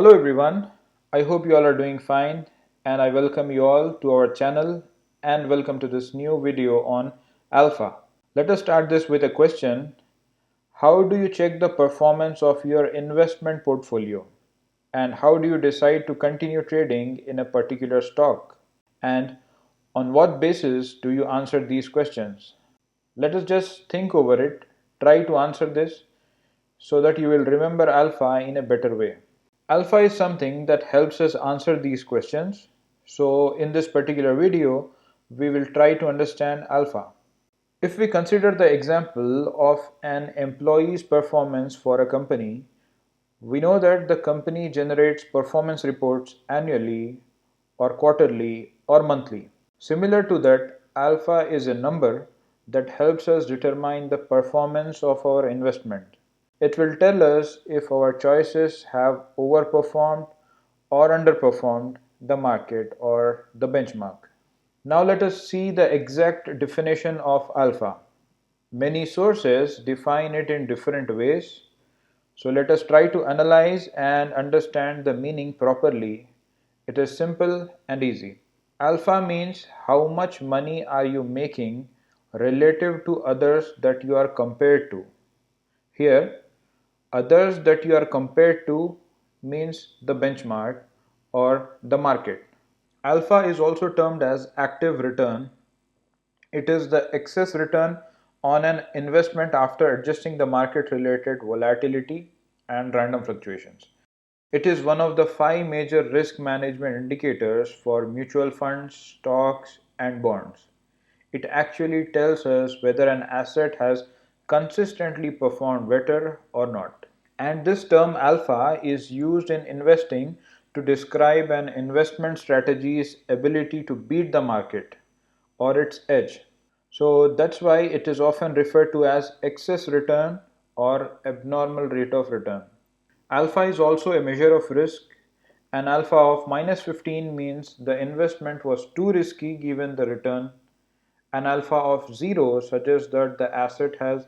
Hello everyone, I hope you all are doing fine and I welcome you all to our channel and welcome to this new video on Alpha. Let us start this with a question. How do you check the performance of your investment portfolio? And how do you decide to continue trading in a particular stock? And on what basis do you answer these questions? Let us just think over it, try to answer this so that you will remember Alpha in a better way. Alpha is something that helps us answer these questions. So in this particular video, we will try to understand alpha. If we consider the example of an employee's performance for a company, we know that the company generates performance reports annually or quarterly or monthly. Similar to that, alpha is a number that helps us determine the performance of our investment. It will tell us if our choices have overperformed or underperformed the market or the benchmark. Now let us see the exact definition of alpha. Many sources define it in different ways. So let us try to analyze and understand the meaning properly. It is simple and easy. Alpha means how much money are you making relative to others that you are compared to. Here, others that you are compared to means the benchmark or the market. Alpha is also termed as active return. It is the excess return on an investment after adjusting the market related volatility and random fluctuations. It is one of the five major risk management indicators for mutual funds, stocks, and bonds. It actually tells us whether an asset has consistently performed better or not. And this term alpha is used in investing to describe an investment strategy's ability to beat the market or its edge. So that's why it is often referred to as excess return or abnormal rate of return. Alpha is also a measure of risk. An alpha of minus 15 means the investment was too risky given the return. An alpha of 0 suggests that the asset has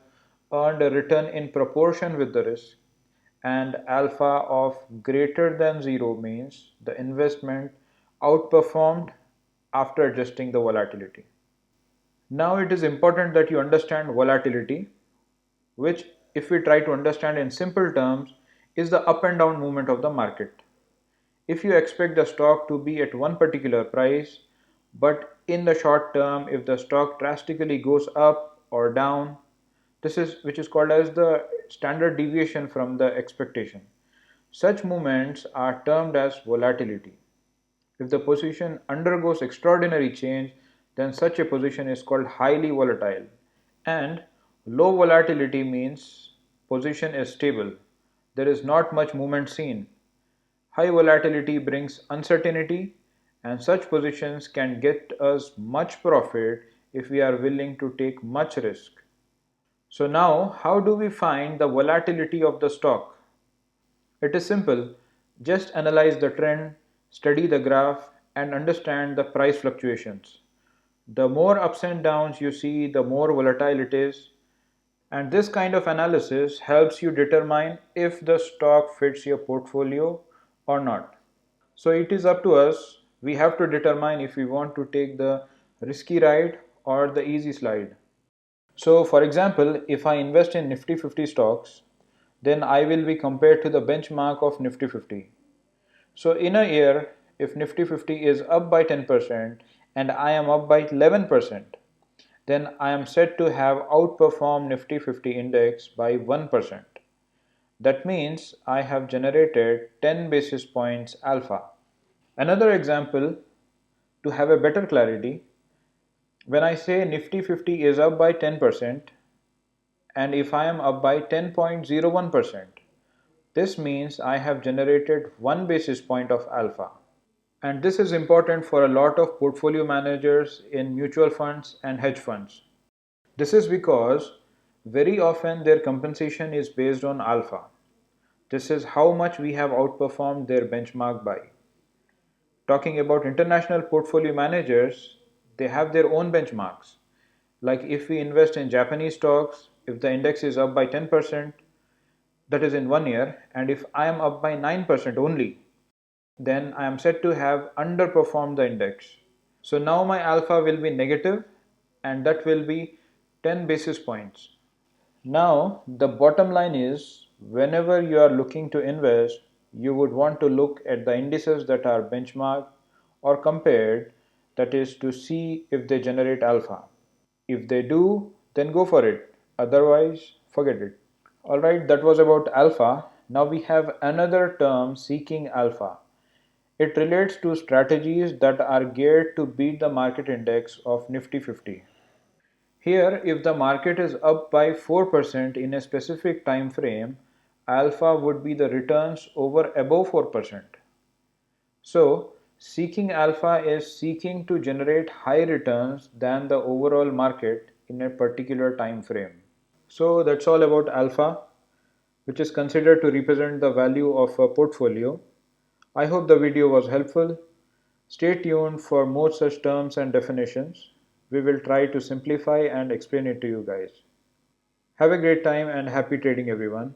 earned a return in proportion with the risk. And alpha of greater than 0 means the investment outperformed after adjusting the volatility. Now it is important that you understand volatility, which if we try to understand in simple terms is the up and down movement of the market. If you expect the stock to be at one particular price, but in the short term if the stock drastically goes up or down, this is which is called as the standard deviation from the expectation. Such movements are termed as volatility. If the position undergoes extraordinary change, then such a position is called highly volatile. And low volatility means position is stable. There is not much movement seen. High volatility brings uncertainty, and such positions can get us much profit if we are willing to take much risk. So now, how do we find the volatility of the stock? It is simple. Just analyze the trend, study the graph, and understand the price fluctuations. The more ups and downs you see, the more volatile it is. And this kind of analysis helps you determine if the stock fits your portfolio or not. So it is up to us. We have to determine if we want to take the risky ride or the easy slide. So for example, if I invest in Nifty 50 stocks, then I will be compared to the benchmark of Nifty 50. So in a year, if Nifty 50 is up by 10% and I am up by 11%, then I am said to have outperformed Nifty 50 index by 1%. That means I have generated 10 basis points alpha. Another example to have a better clarity, when I say Nifty 50 is up by 10% and if I am up by 10.01%, this means I have generated 1 basis point of alpha. And this is important for a lot of portfolio managers in mutual funds and hedge funds. This is because very often their compensation is based on alpha. This is how much we have outperformed their benchmark by. Talking about international portfolio managers, they have their own benchmarks. Like if we invest in Japanese stocks, if the index is up by 10%, that is in 1 year, and if I am up by 9% only, then I am said to have underperformed the index. So now my alpha will be negative and that will be 10 basis points. Now the bottom line is whenever you are looking to invest, you would want to look at the indices that are benchmarked or compared, that is to see if they generate alpha. If they do, then go for it. Otherwise, forget it. Alright, that was about alpha. Now we have another term, seeking alpha. It relates to strategies that are geared to beat the market index of Nifty 50. Here, if the market is up by 4% in a specific time frame, alpha would be the returns over above 4%. So, seeking alpha is seeking to generate high returns than the overall market in a particular time frame. So, that's all about alpha, which is considered to represent the value of a portfolio. I hope the video was helpful. Stay tuned for more such terms and definitions. We will try to simplify and explain it to you guys. Have a great time and happy trading, everyone.